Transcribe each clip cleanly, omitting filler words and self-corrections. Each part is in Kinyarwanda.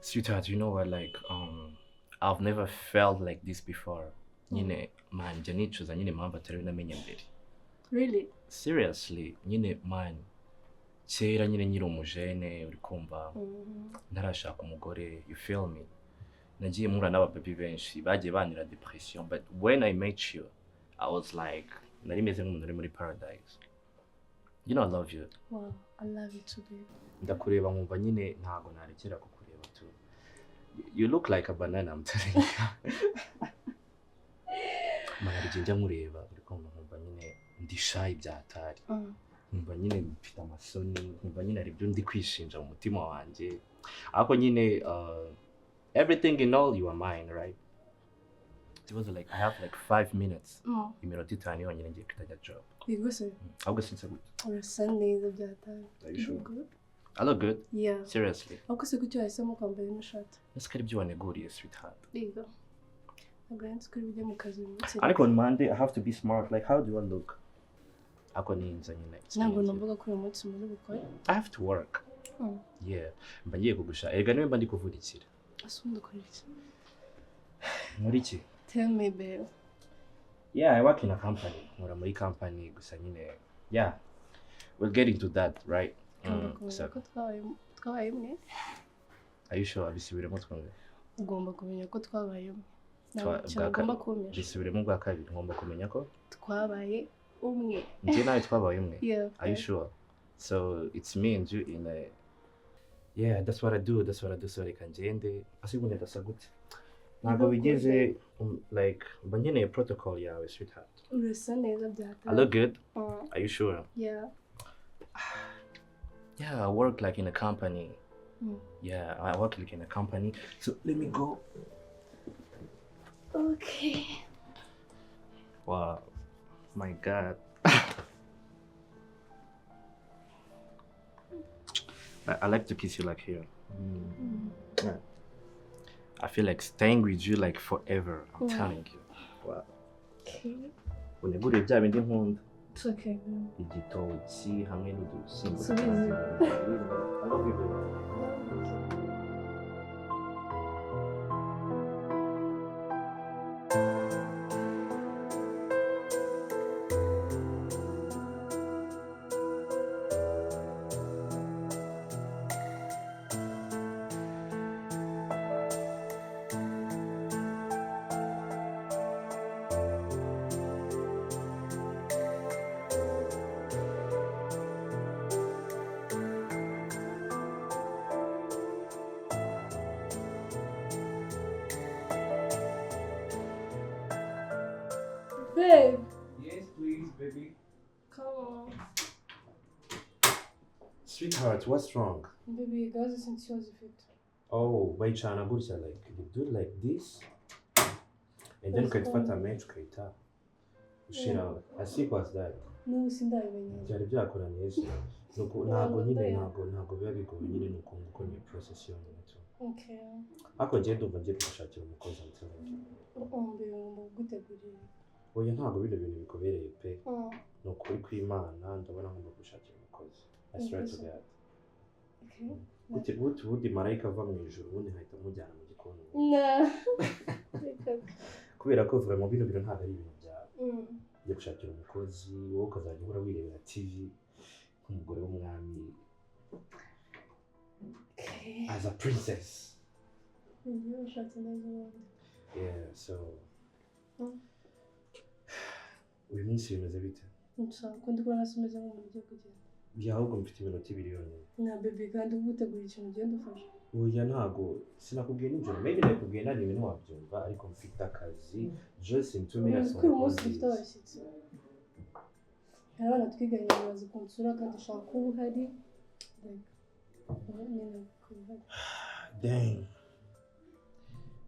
Sweetheart, you know what? Like, I've never felt like this before. Nyine, man, njya nicuza nyine impamvu atari namenye mbere. Really? Seriously, nyine, man, kera nyine nyiri umujene, uri kumva, ntarashaka umugore, you feel me? Nagiye mpura n'abababi benshi, bagiye banira depression, but when I met you, I was like, nari meze nk'umuntu uri muri paradise. You know I love you. Wow, I love you too, babe. Ndakureba nkumva nyine ntago narekera kukureba tu. You look like a banana, I'm telling you. Mararije njya nkureba ariko nkumva nyine ndi shy byatari. Nkumva nyine mfite amasoni, nkumva nyine ari byo ndi kwishinja mu mutima wanjye. Ariko nyine everything in all you are mine, right? It was like I have like 5 minutes. Iminota itanu yonyine ngiye kwitajya job. Yego se. Ahubwo sinse gute. Urasa neza byatari. Are you sure? I look good? Yeah. Seriously? Ahubwo se gutyo wahisemo kwambara ino shati. Ese kari byo waneguriye, sweetheart? Yego. Ntabwo yanze ko bijya mu kazi umunsi. Ariko on Monday I have to be smart. Like how do I look? Ako ninza nyine. Ntabwo numvaga ko uyu munsi muri bukore. I have to work. Yeah. Mba ngiye kugusha. Erega niwe mba ndi kuvurikira. Asundi ukorera iki? Muri iki? Tell me, babe. Yeah, I work in a company. Nkora muri company gusa nyine. Yeah. We'll get into that, right? So twabaye imwe. Are you sure? Abisubiremo twumve. Ugomba kumenya ko twabaye umwe. Ugomba kumenya. Bisubiremo bwa kabiri. Ngomba kumenya ko twabaye umwe. Njye nawe twabaye umwe. Yeah. Are you sure? So it's me and you in a... Yeah, that's what I do. That's what I do. So reka ngende. Asigunde ndasa gute. Ntabwo bigeze like mba nkeneye protocol yawe, sweetheart. Urasa neza byatari. I look good? Are you sure? Yeah. Yeah, I work like in a company. Yeah, I work like in a company. So let me go. Okay. Wow. My God. I like to kiss you like here. Yeah. I feel like staying with you like forever. I'm telling you. Wow. Okay. Unegure bya bindi nkunda. It's okay. Igitoki hamwe n'udusimbo. So easy. I love you, baby. Babe. Yes, please, baby. Come on. Sweetheart, what's wrong? Baby, gaze since yours fit. Oh, bayicana gutya like you do it like this. And then ukayifata menshi ukayita ushira. I see what's that. No, sindabimenya. Byari byakora neza. Nuko ntabwo nyine ntabwo biba bigoye nyine nuko nguko ni process yonyine tu. Okay. Ako ngiye ndumva ngiye gushakira umukozi ntelenge. Mbe gutegurira. Oya ntabwo bino bintu bikobereye pe. Nukuri kw'Imana ndabona ngomba gushakira umukozi. I swear to God. Okay. Ubundi marayika ava mu ijuru ubundi nkahita mujyana mu gikoni. No. Kubera ko vraiment bino bintu ntabwo ari ibintu byawe. Ngiye gushakira umukozi wowe ukazajya uhora wirebera TV nk'umugore w'umwami. Okay. As a princess. Yeah, so. Uyu munsi bimeze bite? Ko ndi kubona simeze nk'umuntu ugiye kugenda. Ahubwo mfite iminota 2 yonyine. Na baby kandi ugutegura ikintu ugenda ufasha. Oya ntago sinakubwiye nijoro. Maybe nakubwiye nari ibintu wabyumva ariko mfite akazi. Just in 2 minutes. Ko uyu munsi ufite abashyitsi. Abana twiganye bazi kunsura kandi ushaka kuba uhari. Dang.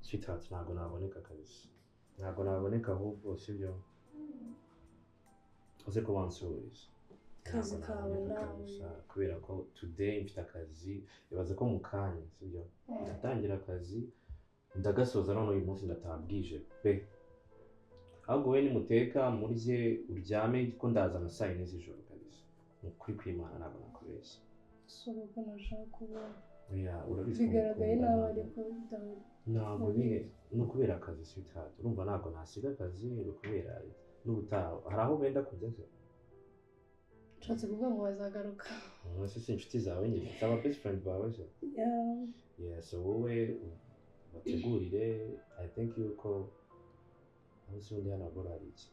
Sweetheart, ntago naboneka kabisa. Ntago naboneka ahubwo sibyo. Uze ko wansubiza. Kazi kawe nawe. Kubera ko today mfite akazi ibaze ko mu kanya sibyo. Ndatangira akazi ndagasoza none uyu munsi ndatabwije pe. Ahubwo we nimuteka murye uryame ko ndaza na saa 4 z'ijoro kabisa. Nukuri kw'Imana ntabwo nakubeshya. So ko nashaka kuba urabizi bigaragaye nawe ariko bidahari ntabwo ni ukubera akazi sweetheart urumva ntabwo nasiga akazi ni ukubera n'ubutaha hari aho wenda kujya se nshatse kuvuga ngo bazagaruka mwese si inshuti zawe nyine si aba best friend bawe se so wowe bategurire I think yuko aho si undi hano agora hari iki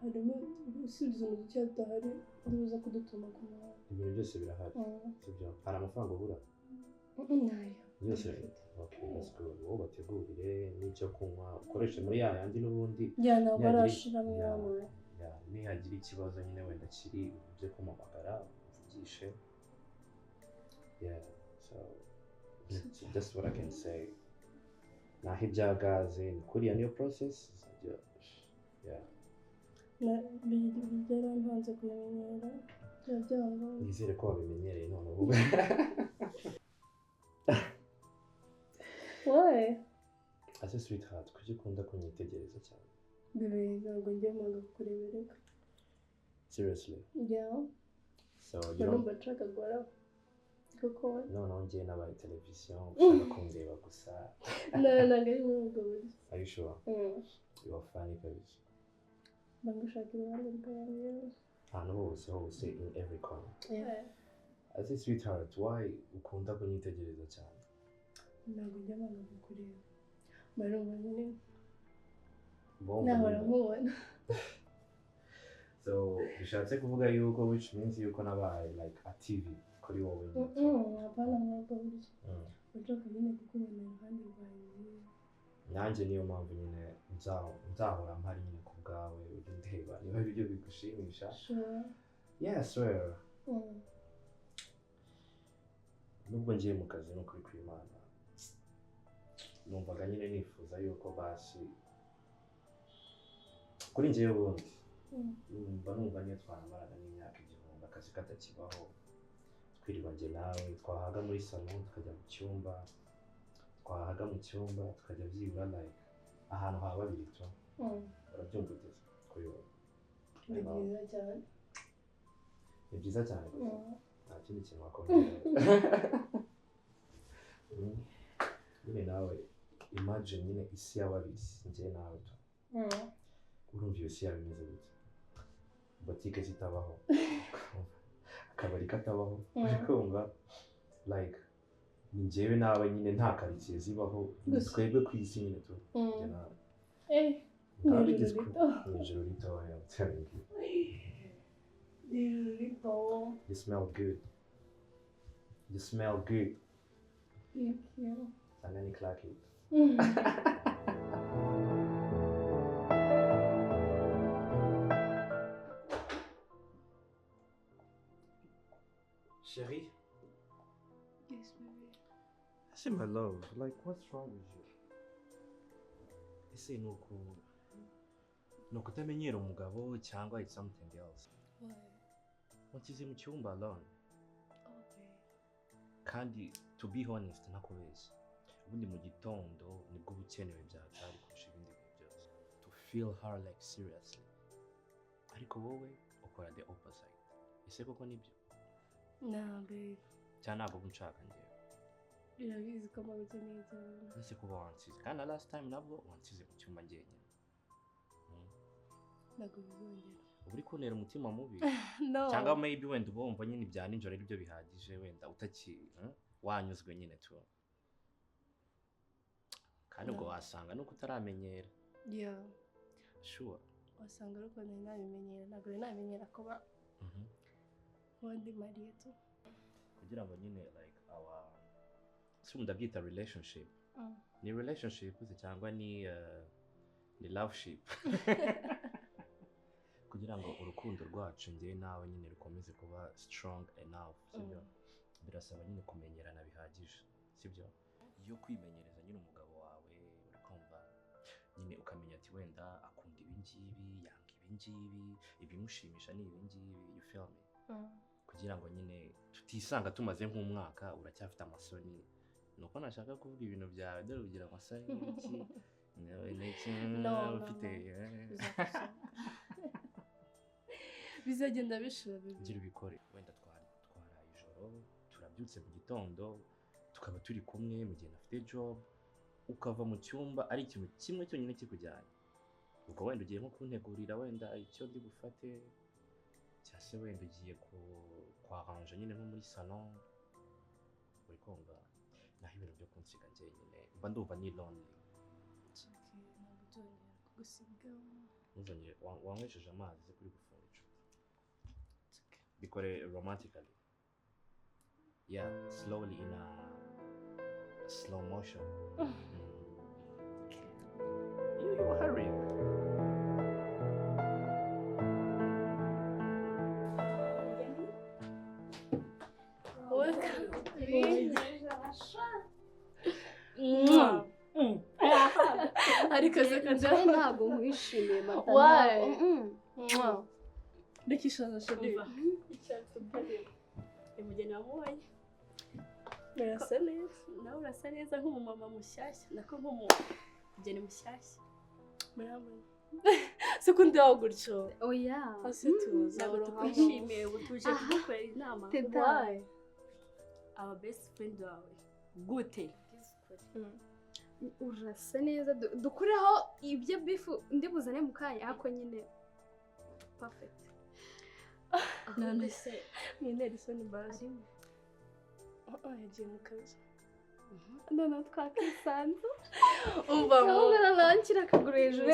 harimo usibye ibintu duke tudahari ntibuza kudutuma ku muhanda ibintu byose birahari sibyo hari amafaranga ubura nayo byose okay that's good wowe bategurire n'icyo kunywa ukoreshe muri ya yandi n'ubundi ntabwo arashiramo yawe nihagira ikibazo nyine wenda kiri ujye kumamagara uvugishe so that's what I can say naho ibya gaze ni kuriya niyo process byarantanze kubimenyera byabyanga nizere ko wabimenyereye none ubu Why? ase sweetheart kuki ukunda kunyitegereza cyane bebe ntabwo njye mpanga kukurebereka seriously so you don't nshaka guhora kuko noneho njye nabaye televiziyo ushaka kundeba gusa ntabwo ari muri ubwo buryo are you sure you are funny kabisa bangushaka iruhande rwawe ahantu hose in every corner ase sweetheart why ukunda kunyitegereza cyane ntabwo njya mpanga kukureba barumva nyine nahora nkubona so bishatse kuvuga yuko which means yuko nabaye like a TV kuri wowe apana mwabwo buryo ushaka nyine kukubona iruhande rwawe nanjye niyo mpamvu nyine nzahora mpari nyine ku bwawe ujye ndeba niba ibyo bigushimisha swear nubwo ngiye mu kazi no kuri kw'Imana numvaga nyine nifuza yuko basi kuri njyewe ubundi numva niyo twanamarana n'imyaka igihumbi akazi katakibaho twirirwa njye nawe twahaga muri salon tukajya mu cyumba tukajya byibura like ahantu ha babiri tu urabyumva ute kuri wowe ni byiza cyane nta kindi kintu wakongera nyine nawe imagine nyine isi ya babiri njye nawe tu urumva iyo si yaba imeze gute botike zitabaho akabari katabaho uri kumva like ni njyewe nawe nyine nta karitsiye zibaho twebwe ku isi nyine tu ni ijoro ritoya I'm telling you you smell good thank you and then you clack it Chérie? Yes, baby. I say my love, like what's wrong with you? Ese ni ukutamenyera umugabo cyangwa it's something else? Why? Wanshyize mu cyumba alone. Okay. Kandi to be honest nakubeshya. Ubundi mu gitondo nibwo ubukenewe byatari kurusha ibindi bintu byose. To feel her like seriously. Ariko wowe ukora the opposite. Ese koko nibyo? Nah, babe. Cyane ntabwo nshaka njyewe. Irabizi ko mbagukeneye cyane. Ese kuba wansize. Kandi last time nabwo wansize mu cyumba njyenyine. Ntabwo bizongera. Uri kuntera umutima mubi. No. Cyangwa maybe wenda ubumva nyine ibya nijoro ari byo bihagije wenda wanyuzwe nyine tu. Kandi ubwo wasanga nuko utaramenyera. Yeah. Sure. Wasanga ariko nabimenyera ntabwo namenyera kuba wandi mariye tu. Kugira ngo nyine like our ndabyita relationship. Ni relationship cyangwa ni loveship. Kugira ngo urukundo rwacu njye nawe nyine rukomeze kuba strong enough, sibyo? Birasaba nyine kumenyerana bihagije, sibyo? Iyo kwimenyereza nyine umugabo wawe urikumva nyine ukamenya ati wenda akunda ibi ngibi, yanga ibi ngibi, ibimushimisha ni ibi ngibi, you feel me? Kugira ngo nyine tutisanga tumaze nk'umwaka uracyafite amasoni. Nuko nashaka kuvuga ibintu byawe dore ugira amasoni n'iki ufite bizagenda bishira bibi. Ngira ubikore wenda twaraye ijoro nabyutse mu gitondo tukaba turi kumwe mu gihe nafite job ukava mu cyumba ari ikintu kimwe cyonyine kikujyanye ubwo wenda ugiye nko kuntegurira wenda icyo ndi bufate cyangwa se wenda ugiye kwaranja nyine nko muri salon uri kumva naho ibintu byo kunsiga njyenyine mba ndumva ni lonely ntuzongere wanywesheje amazi kuri gufunga icupa bikore romantically yeah slowly in a slow motion you hurry ariko se kandi ntabwo nkwishimiye mata ndikishaza shadiva umugeni wamubonye urasa neza nawe urasa neza nk'umumama mushyashya nako nk'umugeni mushyashya murabona se kundi wawe gutyo oya hasi tuza ntabwo tukwishimiye ubu tuje kugukorera inama why aba best friend wawe gute urasa neza dukureho ibyo bifu ndi buzane mu kanya ariko nyine perfect none se mwene isoni bazi yagiye mu kazi none twakisanze umva mubona nankira akaguru hejuru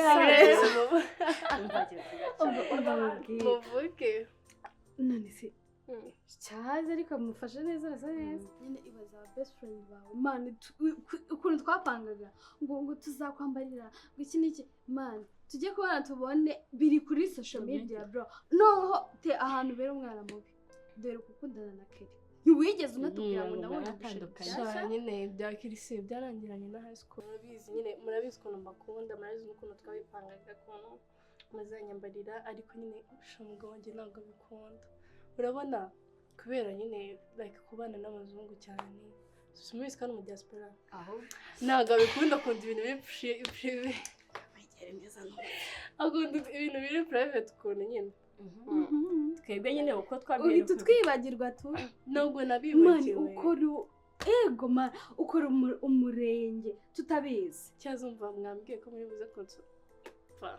muvuge none se cyaje ariko amufashe neza arasa neza nyine ibaza best friend bawe man ukuntu twapangaga ngo tuzakwambarira ngo iki niki man tujye kubana tubone biri kuri social media bro noho te ahantu bera umwana mubi dore gukundana na Kelly ntiwigeze unatubwira ngo nabonye atandukanye nyine bya Kirisi byarangiranye na high school murabizi ukuntu mbakunda murabizi n'ukuntu twabipangaga kuntu muzanyambarira ariko nyine umugabo wanjye ntabwo bikunda urabona kubera nyine like kubana n'abazungu cyane sumubizi kandi Umudiaspora aho ntabwo bikunda kunda ibintu biri privé bagere neza no akunda ibintu biri private ukuntu nyine twebwe nyine uko twabwiye uhita twibagirwa tu nubwo nabibagiwe ukora ego man ukora umurenge tutabizi cyazumva mwambwiye ko muri buze kunsupa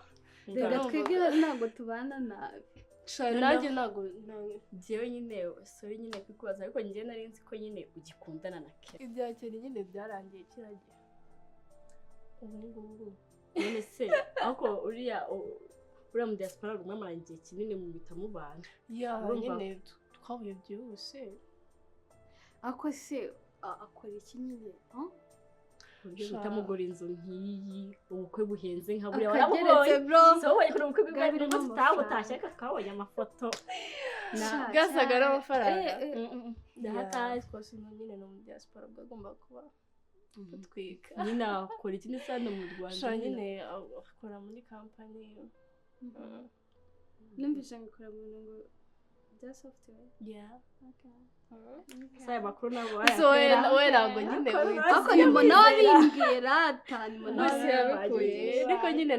rega twebwe ntabwo tubana nabi nanjye ntabwo njyewe nyine sorry nyine kwikubaza ariko njyewe nari nzi ko nyine ugikundana na Kelly ibya Kelly nyine byarangiye kiragiye ubu ngubu none se ariko uriya Umudiaspora rumwe igihe kinini mu bita mubana nyine twahuye byihuse ako se akora iki nyine uburyo utamugura inzu nk'iyi ubukwe buhenze nka buriya warabugeretse bro so wowe kuri ubukwe bw'ibyo nubwo tutabutashye ariko twabonye amafoto gasaga ari amafaranga ndahataje twose nyine no Umudiaspora bwagomba kuba gutwika nyine akora iki n'isano mu Rwanda nyine akora muri company numvise ngikora mu ngo bya software saya makuru nabo we ntabwo nyine ako nyuma nawe bimbwira atani bose yabikuye ariko nyine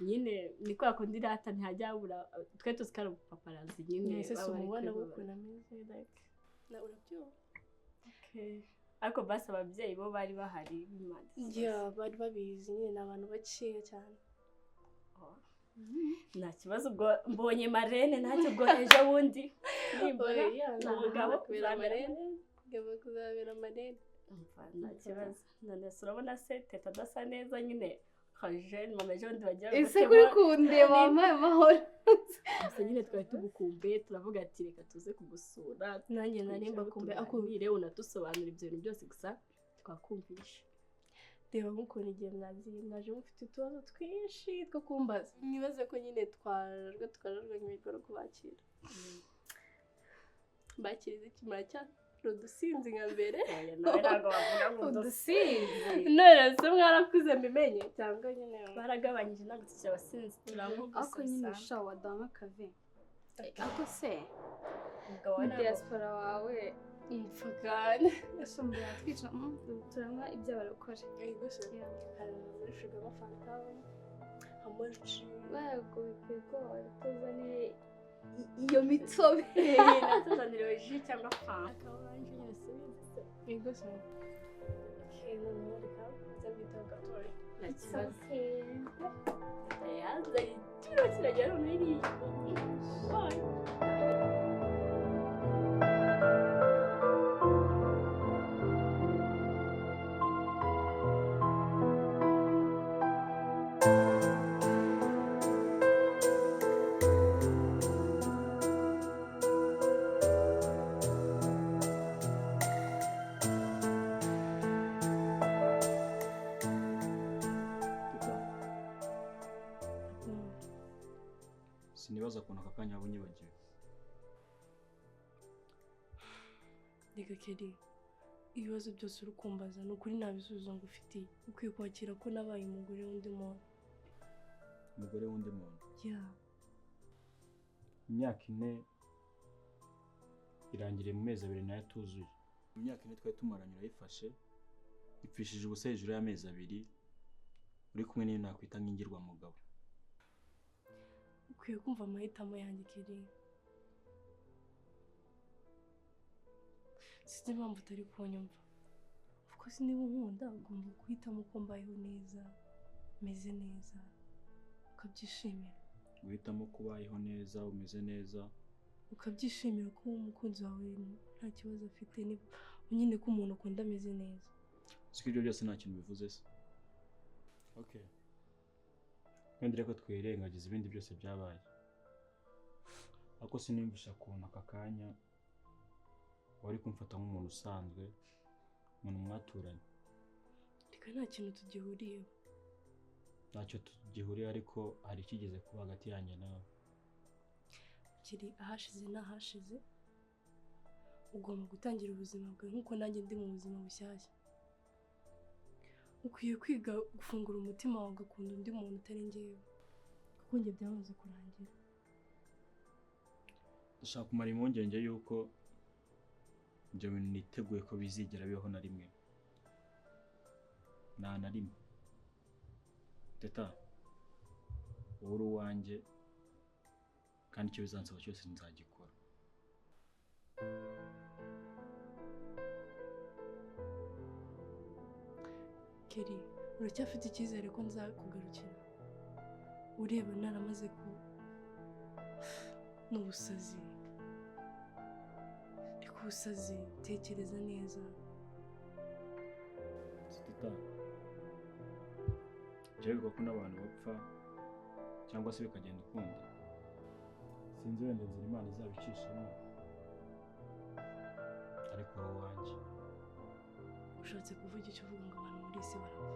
nyine ni kwa kundi rata ntihajya habura twe tuzikara paparazi nyine ese umubona ukuntu ameze like na urabyumva ariko basi ababyeyi bo bari bahari bari babizi nyine ni abantu bakeya cyane nta kibazo ubwo mbonye marene ntacyo ubwo ejo bundi nimbona umugabo kuzabera marene nta kibazo none urabona se teta adasa neza nyine kajene mama ejo bundi bagira ese kuri kundeba wambaye amahoro gusa nyine twari tugukumbuye turavuga ati reka tuze kugusura nanjye nari mbakumbuye akubwire unadusobanura ibyo bintu byose gusa twakumvisha reba nk'ukuntu igihe mwaje mufite utubazo twinshi two kumbaza mwibaze ko nyine twarajwe nk'ibigoro kubakira bakiriza iki muracyari udusinzi nka mbere nawe ntabwo bavuga ngo udusinzi none se mwarakuze mbimenye cyangwa nyine baragabanyije ntabwo tukiri abasinzi turamugusa ako nyine ushaho wadama kave ako se Umudiaspora wawe mfugane ashombora twica turanywa ibyo barokore gusa hari muri frigo amafanta amaji bago bikwiye ko tuzaniye iyo mitobe natuzanira ji cyangwa fanta oranje yose neza yego se noneho reka nza mbitaho gatoya nta kibazo yaza ikiro kiragera noneho iriya sinibaza ukuntu aka kanya bunyibagiwe. reka Kelly ibibazo byose uri kumbaza ni ukuri nta bisubizo ngufitiye ukwiye kwakira ko nabaye umugore w'undi muntu. Umugore w'undi muntu? Yeah. Imyaka 4 irangiriye mu mezi 2 nayo tuzuye. Mu myaka 4 twari tumaranye urayifashe ipfishije ubusa hejuru y'amezi 2 uri kumwe n'iyo nakwita nk'ingirwa mugabo. Ukwiye kumva amahitamo yanjye Kelly. Sinzi impamvu utari kunyumva. Of course niba unkunda ugomba guhitamo ko mbayeho neza, meze neza, ukabyishimira. Guhitamo kubayeho neza, umeze neza, ukabyishimira ko umukunzi wawe nta kibazo afite, niba nyine ko umuntu ukunda ameze neza. Siko ibyo byose nta kintu bivuze se. Okay. Kandi reko twirengagiza ibindi byose byabaye. Ako sinimvisha kuntu aka kanya wari kumfata nk'umuntu usanzwe, umuntu mwaturanye. Reka nta kintu tugihuriyeho. Ntacyo tugihuriye ariko hari ikigeze kuba hagati yanjye nawe. Kiri ahashize n'ahashize. Ugomba gutangira ubuzima bwawe nk'uko nanjye ndi mu buzima bushyashya. Ukwiye kwiga gufungura umutima wawe ugakunda undi muntu utari njyewe. Kuko njye byamaze kurangira. Ndashaka kumara impungenge yuko ibyo bintu niteguye ko bizigera bibaho na rimwe. Nta na rimwe. Teta, wowe uri uwanjye kandi icyo bizansaba cyose nzagikora. Kelly, uracyafite icyizere ko nzakugarukira? Ureba naramaze ku n'ubusazi. Reka ubusazi, tekereza neza. Teta, byavuga ko n'abantu bapfa cyangwa se bikagenda ukundi. Sinzi wenda nzira Imana izabicishamo, ariko wowe wanjye. Ushatse kuvuga icyo uvuga ngo abantu muri isi barapfa?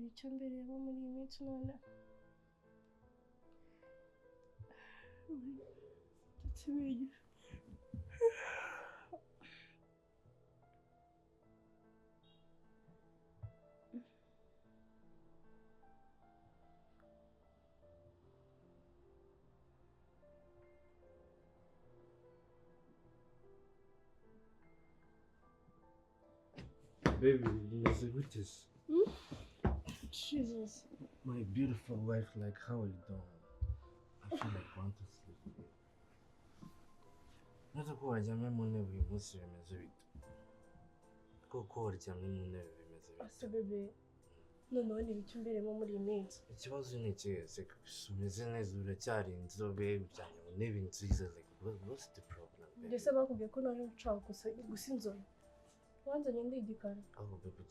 Icyo mbere yaba muri iyi minsi none ndetse bigira Baby, is it with this? Jesus. My beautiful wife, like, how are you doing? I feel like I want to sleep. Nata ko waryamye mu ntebe uyu munsi bimeze bite? Koko waryamye mu ntebe bimeze bite? Ase bebe, noneho ni ibiki mberemo muri iyi minsi? Ikibazo ni ikihe? Se umeze neza uracyari inzobe uryamye mu ntebe nziza, like what's the problem? Ndetse bakubwiye ko naje nshaka gusa inzobe. Wanzanye ndi igikara. Aho bebe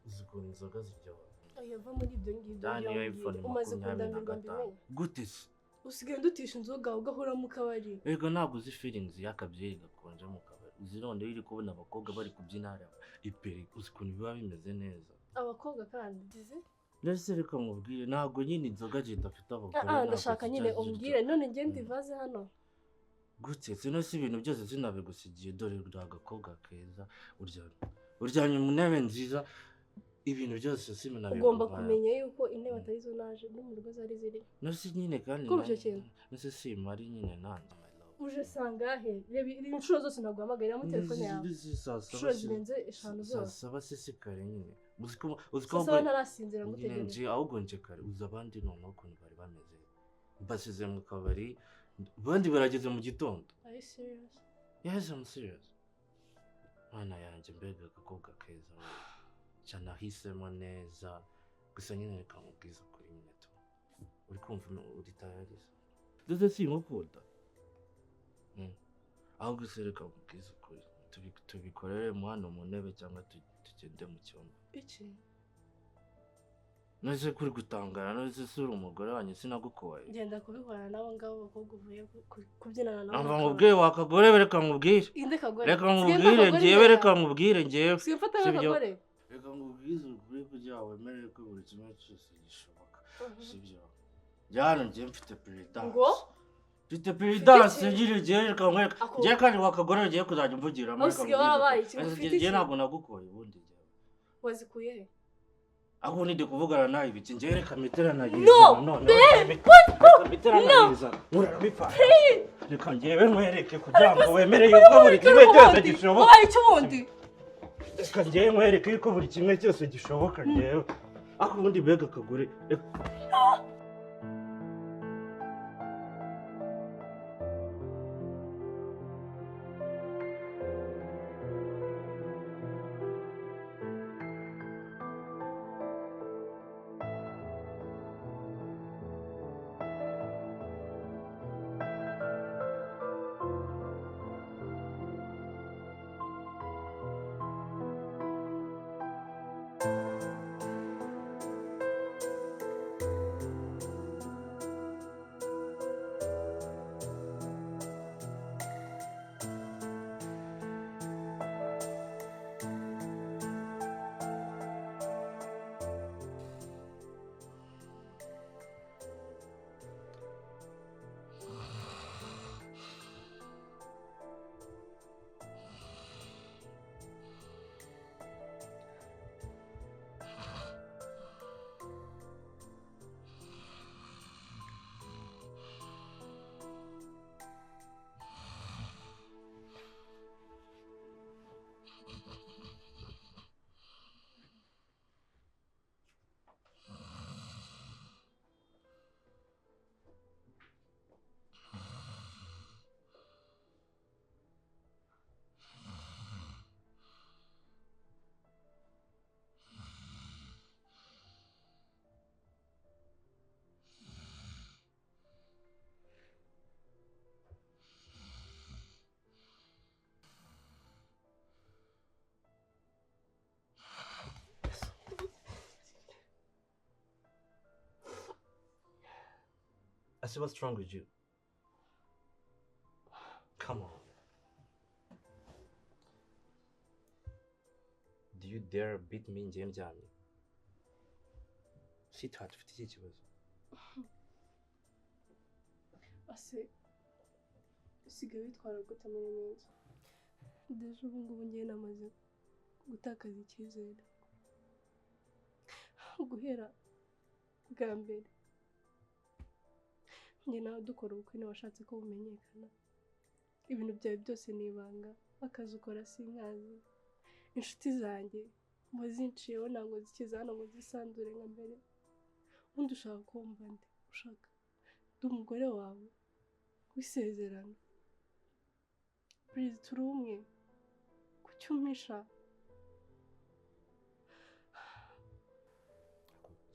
uzi ukuntu inzoga ziryoha. yava muri ibyo ngibyo Dani iPhone umaze kundambirwa mbimenye gute se usigaye ndutisha inzoga ugahora mu kabari ego ntabwo uzi feelings y'akabyeyi gakonje mu kabari uzi none iri kubona abakobwa bari kubyina hariya iperi uzi ukuntu biba bimeze neza abakobwa kandi dize ndetse reka mubwire ntabwo nyine inzoga zidafite abagore ndashaka nyine umbwire none ngende ivaze hano gute sino si ibintu byose sinabigusigiye dore uri agakobwa keza uryamye mu ntebe nziza ibintu byose sinabigusigiye ugomba kumenya yuko intebe atari zo naje no mu rugo zari ziri no si nyine kandi kubyo kintu nese si mari nyine nanjye uje sangahe reba inshuro zose naguhamagarira mu telefone yawe inshuro zirenze 5 zose saba sisi kare nyine uziko sasa ntarasinzira ngutegereje ahubwo nje kare uza abandi noneho ukuntu bari bameze basize mu kabari abandi barageze mu gitondo are you serious yes I'm serious mana yanjye mbega agakobwa keza cyane ahisemo neza gusa nyine reka mubwiza kuri nyine tu uri kumva uri tayariza ndetse sinkukunda aho gusa reka mubwiza kuri tubikorere mu hano mu ntebe cyangwa tugende mu cyumba iki nose kuri gutangara nose sura umugore wanjye sinagukoye ngenda kubihorana nabo ngabo bakobwa uvuye kubyinana nabo amba mubwiye wakagore reka mubwire inde kagore reka mubwire ngewe reka mubwire ngewe simfata nk'akagore reka mubwize ukuri kugira wemere ko buri kimwe cyose gishoboka sibyo jyana ngiye mfite perezidansi ngo mfite perezidansi ngiye reka nkwereka ngiye kandi wakagore ngiye kuzajya mvugiramo reka mubwire ngiye ntabwo nagukoye ubundi wazikuye he aho nide kuvugana nawe ibiki ngiye reka mitera na no mitera na murabipfa reka ngiye nkwereke kugira ngo wemere yuko buri kimwe cyose gishoboka wabaye icyo ubundi reka ngiye nkwereke yuko buri kimwe cyose gishoboka ngewe aho ubundi mbega akagore I said, what's wrong with you? Come on. Do you dare beat me in James Jamie? Sweetheart, ufite iki kibazo? ase usigaye witwara gute muri Munzu deje ubu ngubu ngiye namaze gutakaza icyizere guhera bwa mbere njye nawe dukora ubukwe washatse ko bumenyekana ibintu byawe byose ni ibanga akazi ukora sinkazi inshuti zanjye muzinciyeho ntabwo zikiza hano ngo zisanzure nka mbere ubundi ushaka kumva nde ushaka ndi umugore wawe w'isezerano please turi umwe kucyumisha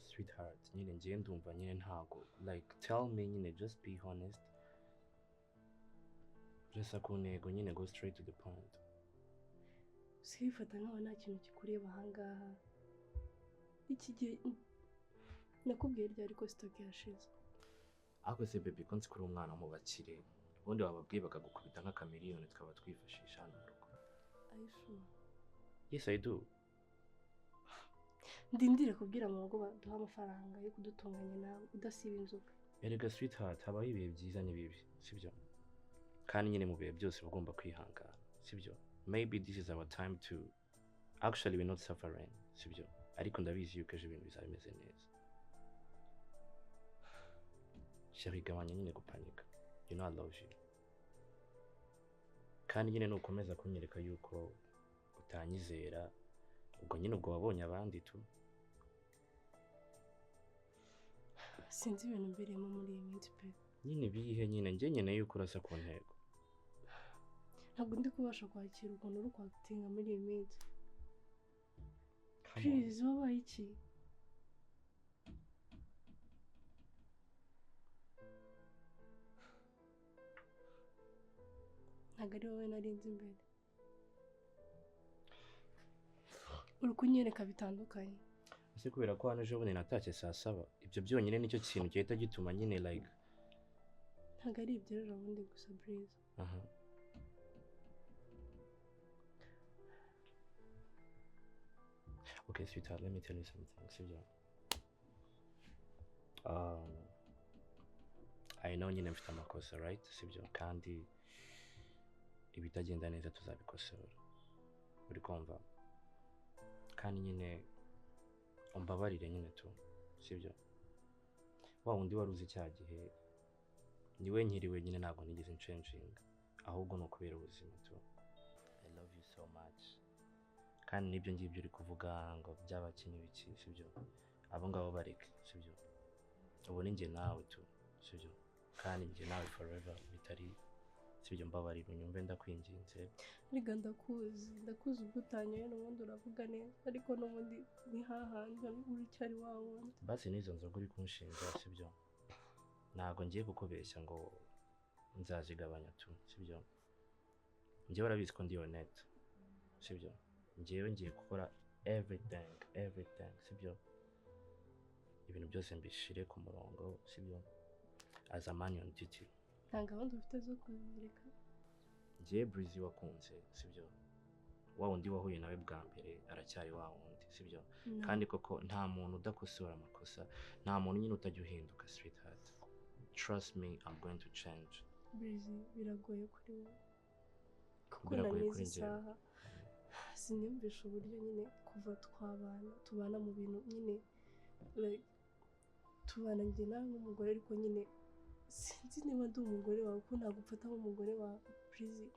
Sweetheart, nyine ngiye ndumva nyine ntago like tell me nyine just be honest just ku ntego nyine go straight to the point sifata nkaho nta kintu kikureba ahangaha iki gihe nakubwiye ryari ko stock yashize. Ako se baby ko nzi kuri umwana mu bakire ubundi wababwiye bakagukubita nk'akamiliyoni tukaba twifashisha hano mu rugo. Are you sure? Yes I do. Ndindire kubwira mu rugo baduha amafaranga yo kudutunganya nawe udasiba inzoga. Erega sweetheart habaho ibihe byiza n'ibibi sibyo kandi nyine mu bihe byose ugomba kwihangana sibyo. Maybe this is our time to actually we're not suffering sibyo ariko ndabizi yuko ejo ibintu bizaba bimeze neza. Sheri gabanya nyine gupanika, you know I love you. Kandi nyine nukomeza kunyereka yuko utanyizera ubwo nyine ubwo wabonye abandi tu. Sinzi ibintu mbirimo muri iyi minsi pe. Nyine bihe nyine njye nyine yuko urasa ku ntego. Ntabwo ndi kubasha kwakira ukuntu uri kwakitinga muri iyi minsi. Please wabaye iki? Ntabwo ari wowe narinzi imbere. Uri kunyereka bitandukanye. Ese kubera ko hano ejo bundi natashye saa 7 ibyo byonyine nicyo kintu gihita gituma nyine like. Ntabwo ari ibyo rero ubundi gusa Breeze. Aha. Okay sweetheart, let me tell you something sibyo. I know nyine mfite amakosa right sibyo kandi ibitagenda neza tuzabikosora. Uri kumva? Kandi nyine umbabarire nyine tu sibyo. Wa wundi waruzi cya gihe niwe nkiriwe nyine ntabwo nigeze nshenjinga ahubwo no kubera ubuzima tu. I love you so much. Kandi nibyo ngibyo uri kuvuga ngo by'abakinyi biki sibyo. Abo ngabo bareke sibyo. Ubu ni njye nawe tu sibyo. Kandi njye nawe forever bitari sibyo mbabarira unyumve ndakwinginze. Riga ndakuzi ubwo utanyoye n'ubundi uravuga neza ariko n'ubundi ni hahandi uri cyari wawundi. Basi nizo nzoga uri kunshinja sibyo. Ntabwo ngiye kukubeshya ngo nzazigabanya tu sibyo. Njye warabizi ko ndi honest sibyo. Njyewe ngiye gukora everything sibyo. Ibintu byose mbishire ku murongo sibyo. As a man on duty. Nta gahunda ufite zo kubireka? Njye Breezy wakunze sibyo. Wa wundi wahuye nawe bwa mbere aracyari wa wundi sibyo. Kandi koko nta muntu udakosora amakosa, nta muntu nyine utajya uhinduka sweetheart. Trust me, I'm going to change. Breezy biragoye kuri wowe. Kuko nanizi saha siniyumvisha uburyo nyine kuva tubana mu bintu nyine like tubana njye nawe nk'umugore ariko nyine sinzi niba ndi umugore wawe ko nagufata nk'umugore wawe Breezy.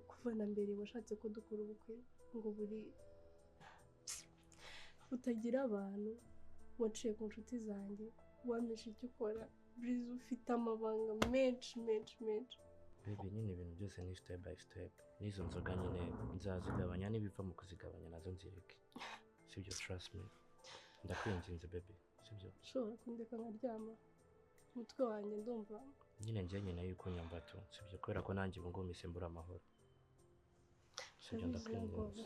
Kuva na mbere washatse ko dukora ubukwe ngo buri utagira abantu waciye ku nshuti zanjye wamisha icyo ukora Breezy ufite amabanga menshi. Baby nyine ibintu byose ni step by step. Nizo nzoga nyine nzazigabanya nibiva mu kuzigabanya nazo nzireke sibyo. Trust me ndakwinginze baby sibyo. Ushobora kundeka nkaryama umutwe wanjye ndumva nyine njye nyine yuko nyumva tu sibyo kubera ko nanjye ubu ngubu mbura amahoro sibyo. Ndakwinginze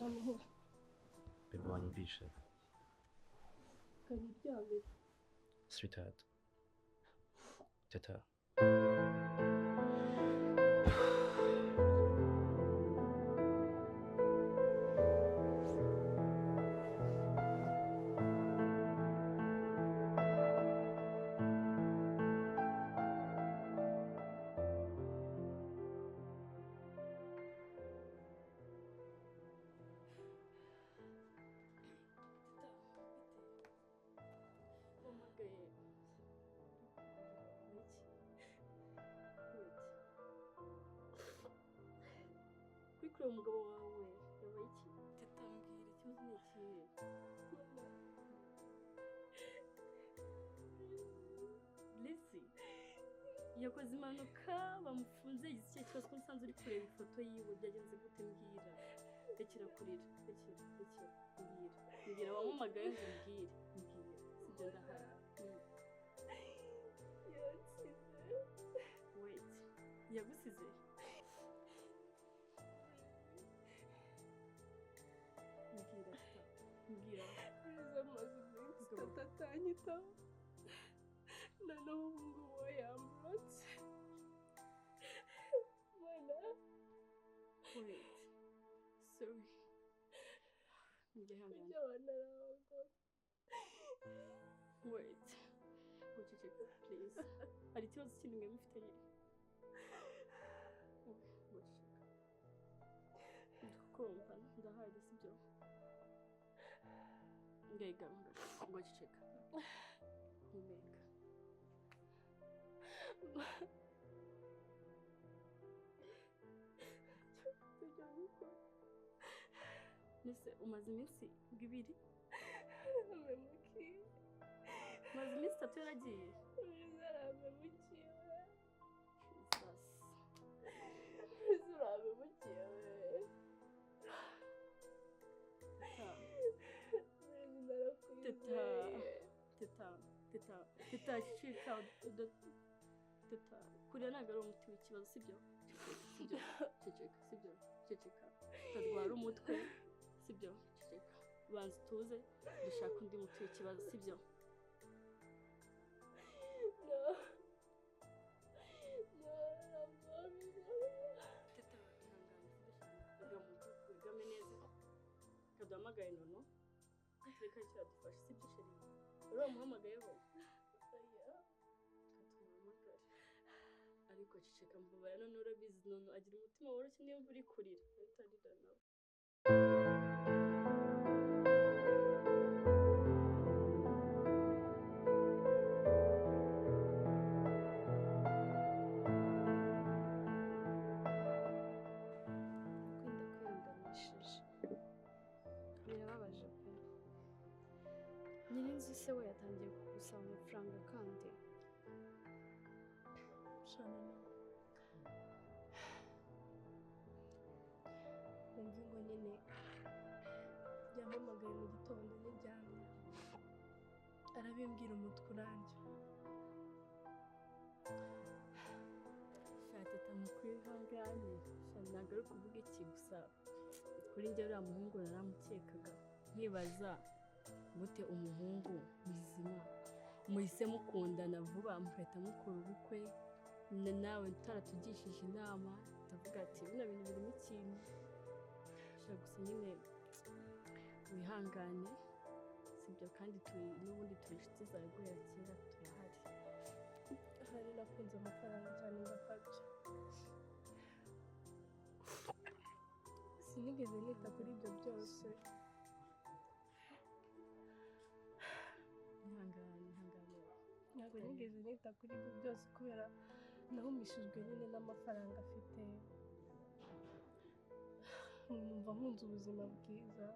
baby wanyumvisha kanyiryamira sweetheart. Tata. Kuri umugabo wawe yabaye iki? Teta mbwira ikibazo ni ikihe? Lisi yakoze impanuka bamufunze yagize icyo kibazo ko nsanze uri kureba ifoto yiwe byagenze gute mbwira. Rekera kurira mbwira wampamagaye ngo mbwire sibyo ndahara. Wait yagusize? Mbwira. amaze iminsi atatanyitaho noneho ubu ngubu yamurotse mana wait sorry ndihangana ibyo wanarago wait guceceka please hari ikibazo kintu mwe mufitanye guceceka ndakumva ndahari sibyo ngega guceceka humeka Nise umaze iminsi ibiri Yahemukiye umaze iminsi 3 yaragiye Mwiza yahemukiye Jesus Mwiza yahemukiye teta cika teta kuriya ntabwo ari umuti w'ikibazo sibyo ceceka utarwara umutwe sibyo ceceka banza utuze dushaka undi muti w'ikibazo sibyo teta ihangane wigame neza kaduhamagaye nono reka kiradufasha sibyo sheri uriya muhamagayeho katuhamagare ariko ceceka mbabara none urabizi none agira umutima woroshye niyo uri kurira ahita arira nawe birababaje pe nyirinzu se we yatangiye kugusaba amafaranga kandi shana numva ngo nyine yampamagaye mu gitondo nijyamye arabimbwira umutwe uranjye teta mukuru ihangane ntabwo ari kuvuga iki gusa kuri njye uriya muhungu naramukekaga nkibaza gute umuhungu muzima muhise mukundana vuba mugahita mukora ubukwe nawe utaratugishije inama ndavuga ati bino bintu birimo ikintu ushobora gusa nyine wihangane sibyo kandi n'ubundi turi inshuti zawe guhera kera turahari ahari nakunze amafaranga cyane ndakabya sinigeze nita kuri ibyo byose ntabwo nigeze nita kuri ibyo byose kubera nahumishijwe nyine n'amafaranga afite numva nkunze ubuzima bwiza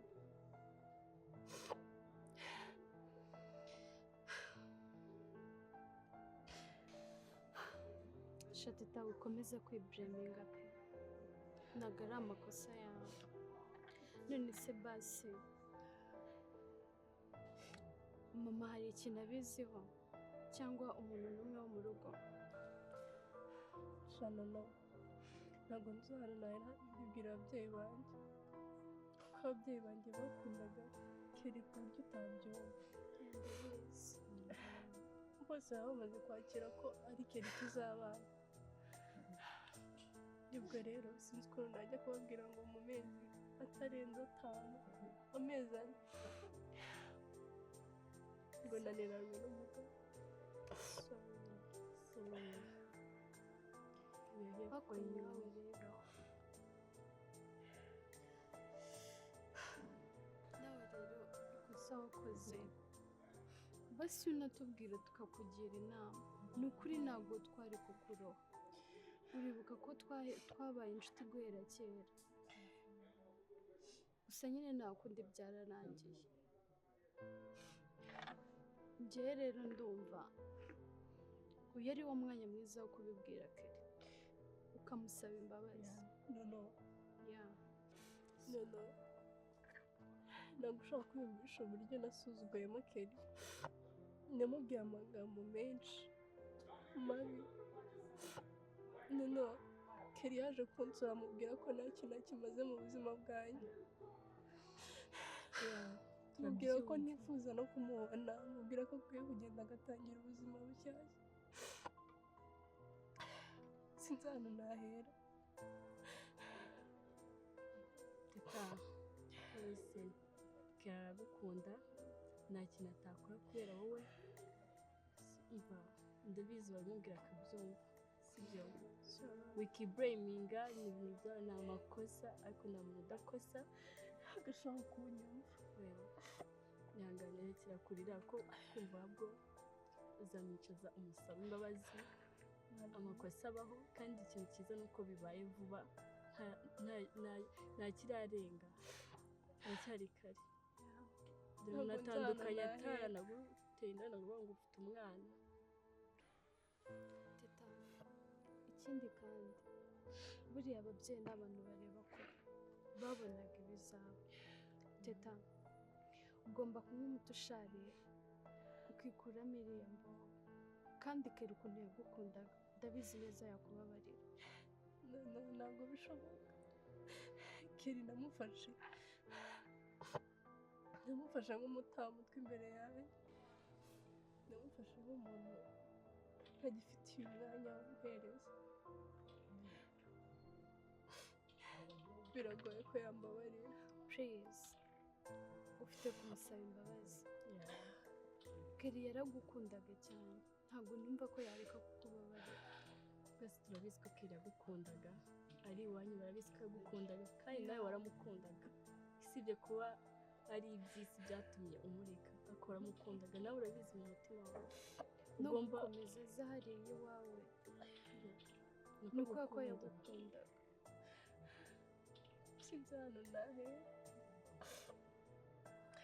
shatita ukomeza kwibreminga pe ntabwo ari amakosa yawe none se basi mama hari ikintu abiziho cyangwa umuntu n'umwe wo mu rugo shana ntabwo nzahana bibwira ababyeyi banjye kuko ababyeyi banjye bakundaga kera ku buryo utabyumva bose baba bamaze kwakira ko ari kera tuzabana ubwo rero sinzi ukuntu najya kubabwira ngo mu mezi atarenze 5 amezi 4 ngo naniranywe n'umugabo bakoye nawe rero ikosa wakoze basi unatubwira tukakugira inama ni ukuri ntabwo twari kukuroha uribuka ko twabaye inshuti guhera kera gusa nyine nta kundi byararangiye njyewe rero ndumva uyu ari wo mwanya mwiza wo kubibwira kare ukamusaba imbabazi ntabwo ushobora kwiyumvisha uburyo nasuzuguyemo keri namubwiye amagambo menshi mabi keri yaje kunsura amubwira ko nta kintu kimaze mu buzima bwanjye mubwira ko ntifuza no kumubona mubwira ko akwiye kugenda agatangira ubuzima bushyashya sinzi ahantu nahera. Teta wese Kera aragukunda nta kintu atakora kubera wowe umva ndabizi baramubwira akabyumva sibyo wikibraminga ni ibintu byawe ni amakosa ariko nta muntu udakosa Agashaka kunyumva. rero nihangane rekera kurira ko kumva bwo uzamwicaza umusaba imbabazi amakosa abaho kandi ikintu cyiza ni uko bibaye vuba nta kirarenga aracyari kare dore natandukanye ataranaguteye inda navuga ngo ufite umwana. Teta ikindi kandi buriya ababyeyi n'abantu bareba ko babonaga ibizaba. Teta ugomba kunywa umuti ushariye ukikuramo iriya mboga kandi kera ukuntu yagukundaga ndabizi neza yakubabarira. Ntabwo bishoboka. Keri namufashe nk'umutamutwe imbere yawe, namufashe nk'umuntu ntagifitiye umwanya wo guhereza. Biragoye ko yambabarira. Please ufite kumusaba imbabazi. Keri yaragukundaga cyane ntabwo numva ko yareka kukubabarira. Twese turabizi ko Keri yagukundaga ari iwanyu barabizi ko yagukundaga kandi nawe waramukundaga usibye kuba ari iby'isi byatumye umureka ariko waramukundaga nawe urabizi mu mutima wawe ugomba gukomeza zahariye iwawe ni uko yagukundaga. Sinzi ahantu nahera.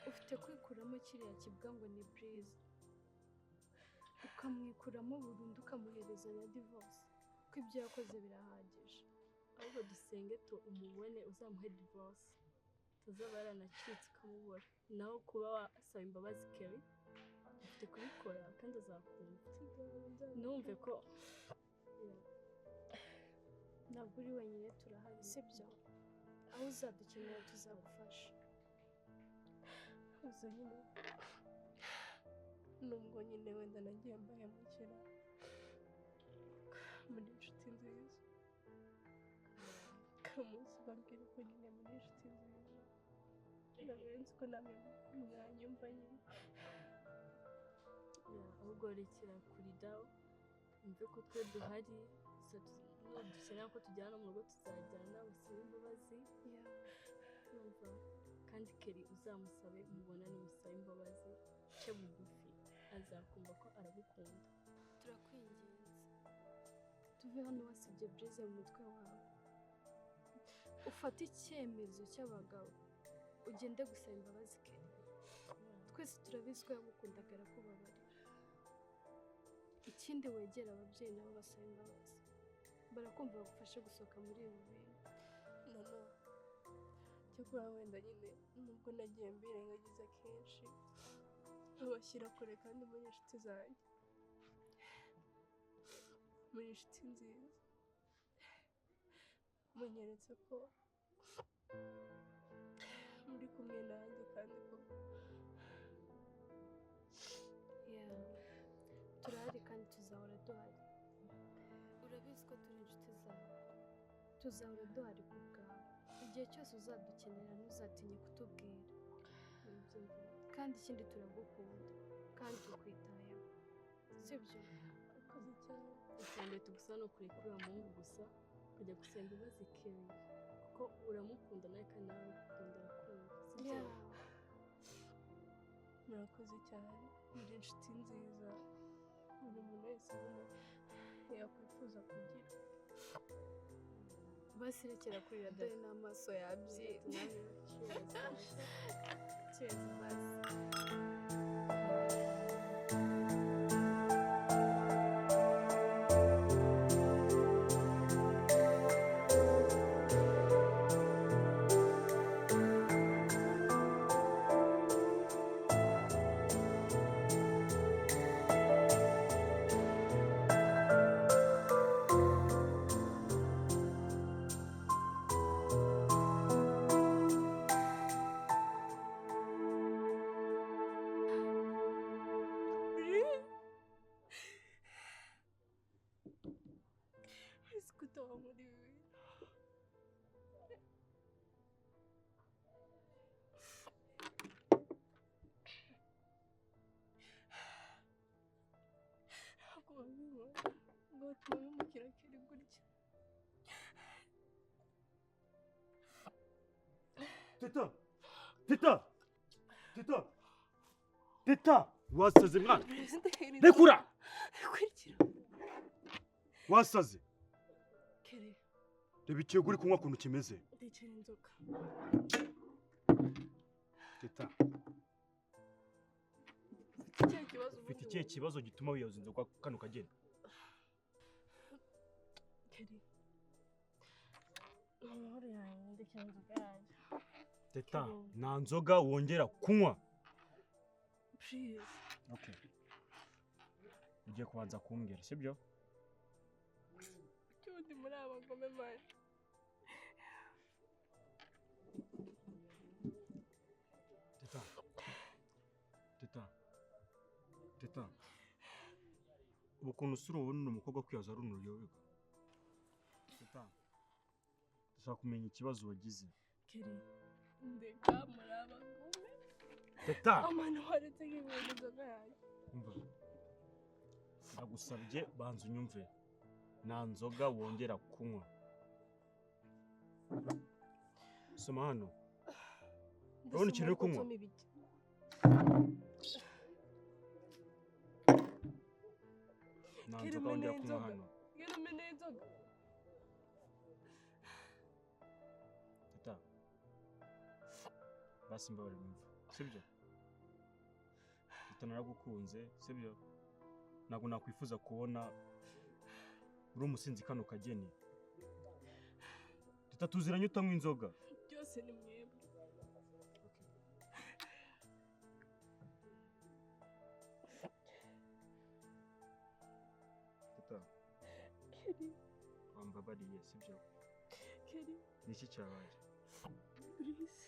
Ufite kwikuramo kiriya kibwa ngo ni Bwiza ukamwikuramo burundu ukamuhereza na divorce ko ibyo yakoze birahagije. ahubwo dusenge umubone uzamuhe divorce tuzaba yaranacitse ukamubura naho kuba wasaba imbabazi Keri ufite kubikora kandi azakumva numve ko ntabwo uri wenyine turahari sibyo aho uzadukenera tuzagufasha. Gusa nyine nubwo nyine wenda nagiye mbahemukira muri inshuti nziza kamunsi bambwira ko nyine muri inshuti nziza ndabirenze ko namwe mwanyumva nyine ahubwo rekera kurida umve ko twe duhari dukenera ko tujyana mu rugo tuzajyana usaba imbabazi numva kandi Keri uzamusabe mubonane musabe imbabazi cye bugufi azakumva ko aragukunda. Turakwinginze tuve hano wasibye Bwiza mu mutwe wawe ufate icyemezo cy'abagabo ugende gusaba imbabazi Keri. Twese turabizi ko yagukundaga arakubabarira. Ikindi wegera ababyeyi nabo basaba imbabazi barakumva bagufashe gusohoka muri ibi bintu. cyakora wenda nyine nubwo nagiye mbirengagiza kenshi abashyira kure kandi muri inshuti zanjye muri inshuti nziza munyeretse ko muri kumwe nanjye kandi ko turahari kandi tuzahora duhari. Urabizi ko turi inshuti zawe tuzahora duhari ku bwawe igihe cyose uzadukenera ntuzatinye kutubwira kandi ikindi turagukunda kandi tukwitayeho sibyo. akoze cyane icyambere tugusaba ni ukurekura uriya muhungu gusa ukajya gusaba imbabazi Keri kuko uramukunda nawe kandi nawe agukunda arakumva sibyo. murakoze cyane muri inshuti nziza buri muntu wese yakwifuza kugira. Basi rekera kurira dore n'amaso yabyimye. Cheers basi. Teta! Teta! Teta! Teta! Wasaze mwana! Rekura! Akurikira. Wasaze! Kere, Reba ikiyego uri kunywa ukuntu kimeze. ndekera inzoka. Teta, Ikihe kibazo ufite ikihe kibazo gituma wiyoza inzoga kano kageni? Kere. Amahoro yanjye, ndekera inzoga yanjye. Teta, nta nzoga wongera kunywa. Please. Okay. Ugiye kubanza kumbwira, sibyo? Cyundi muri abagome manje. Teta. Teta. Teta. Ubukuntu usura ubona umukobwa kwiyaza ari uruyobeka. Teta. Ndashaka kumenya ikibazo wagize. Kere, ndeka muri abagome. Teta. Amana waretse nk'ibintu inzoga yanjye. Umva. Ndagusabye banza unyumve. Nta nzoga wongera kunywa. Soma hano. Urabona ikintu uri kunywa? Nta nzoga wongera kunywa hano. Kere umene inzoga. Teta. Basi mbabare mwumva. Sibyo? Teta naragukunze, sibyo? Ntabwo nakwifuza kubona uri umusinzi kano kageni. Teta tuziranye utanywa inzoga. Byose ni mwebwe. Teta. Kere. Wambabariye, sibyo? Kere. Niki cyabaye? Please.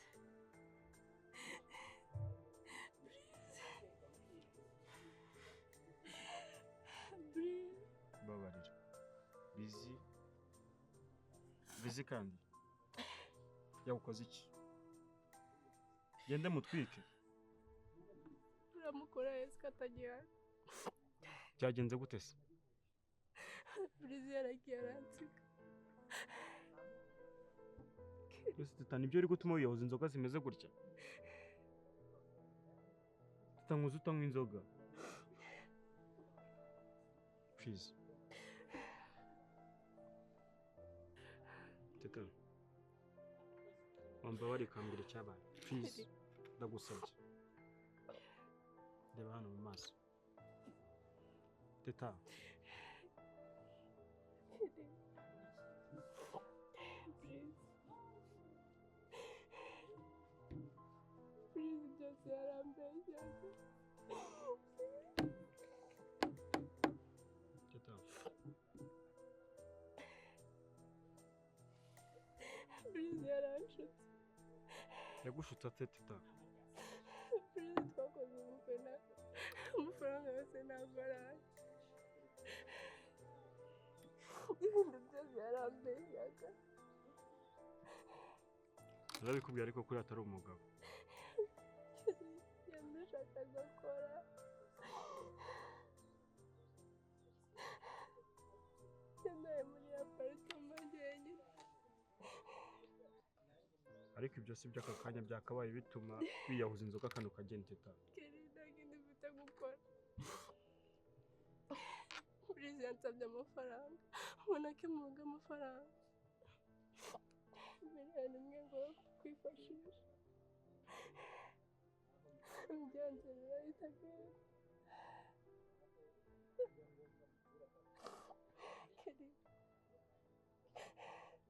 Babarira. Bizi kandi. Yagukoze iki? Gende mutwike. Uramukora yesi katagihari. Byagenze gute se? Please yaragiye aransika. Teta nibyo uri gutuma wiyahuza inzoga zimeze gutya? Teta nkuzi utanywa inzoga. Please. Teta. Wambabare kambira icyabaye. Please. Ndagusabye. Reba hano mu maso. Teta. Please just yarambeshyaga. Teta. Please yaranshutse. Yagushutse ate Teta? Please twakoze ubukwe na amafaranga yose ntabwo araje. Ibintu byose yarambeshyaga. Narabikubwiye ariko kuri atari umugabo. Yandushaga agakora. Yandaye muri aparitoma njyenyine. Ariko ibyo si by'aka kanya byakabaye bituma wiyahuza inzoga kano kageni Teta. Keri nta kindi mfite gukora. Please yansabye amafaranga. Ubona ko imuga amafaranga. Miliyoni imwe ngo kwifashisha. Byanze birahita agenda. Keri.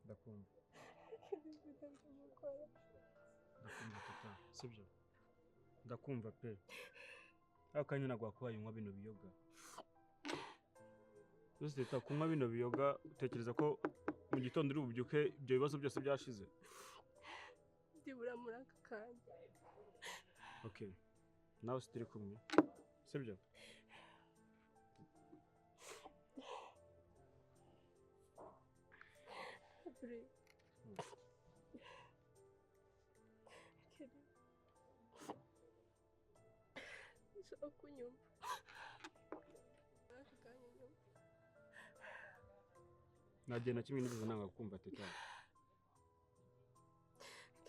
Ndakumva. Keri mfite gukora. Ndakumva Teta, sibyo? Ndakumva pe. Ako kanya nagwa kubaye unywa bino biyoga. Gusa Teta kunywa bino biyoga utekereza ko mu gitondo uri bubyuke ibyo bibazo byose byashize? Ndibura muri aka kanya. Okay. Nawe sitiri kumwe. Sibyo? Keri. Keri. Ushaka kunyumva. Aka kanya nyumva. Nagenda kimwe n'ibizo nanga kumva Teta.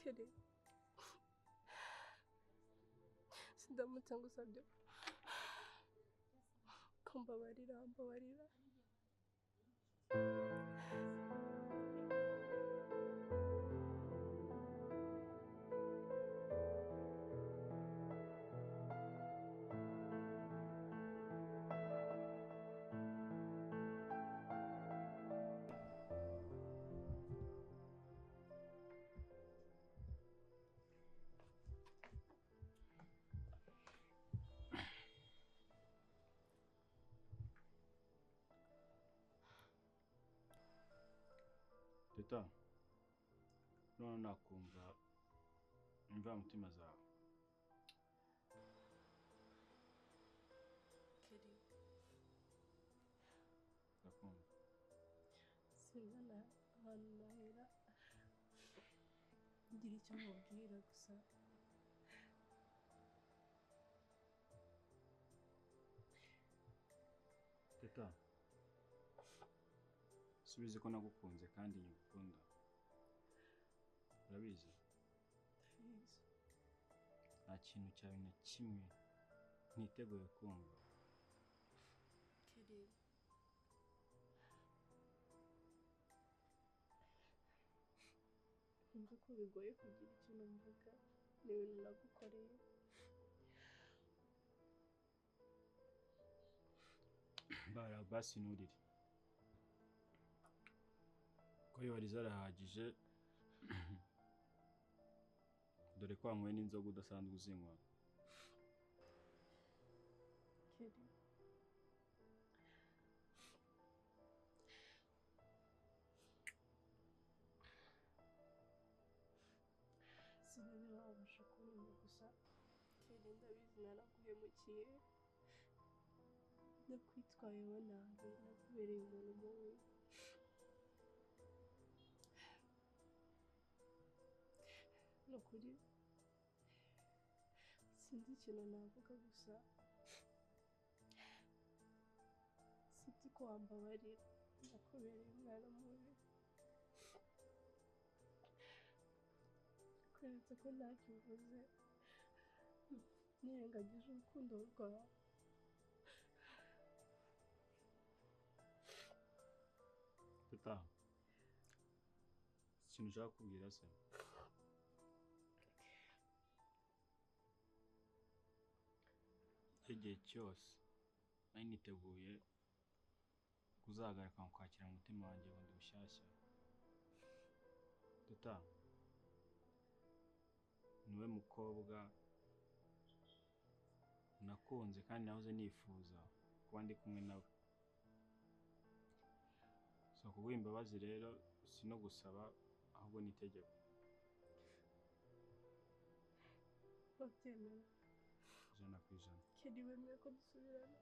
Keri. ndamutse ngusabye ko mbabarira. Teta, none nakumva imva mutima zawe. Keri, Ndakumva. sinzana ahantu nahera ngira icyo mubwira gusa. Teta, subize ko nagukunze kandi nyugukunda. Urabizi? Ndabizi. Nta kintu cyawe na kimwe ntiteguye kumva. Keri, nzi ko bigoye kugira ikintu mvuga, ni ibintu nagukoreye. Bara basi nurire. Ko yari zarahagije. Dore ko wanyweye n'inzoga udasanzwe uzinywa. Keri, sinzi wabasha kumenya gusa. Keri, ndabizi naraguhemukiye, nakwitwayeho nabi, nakubereye umuntu mubi. Ni ukuri sinzi ikintu navuga gusa sinzi ko wambabarira, nakubereye umwana mubi. Kweretse ko ntacyo uvuze, nirengagije urukundo rwawe. Teta, ikintu ushaka kubwira se? Igihe cyose nari niteguye kuzagaruka kwakira umutima wanjye bundi bushyashya. Teta, niwe mukobwa nakunze kandi nahoze nifuza kuba ndi kumwe nawe. So kuguha imbabazi rero si no gusaba, ahubwo ni itegeko. Babyemera? 100%. Keri, wemeye ko dusubirana?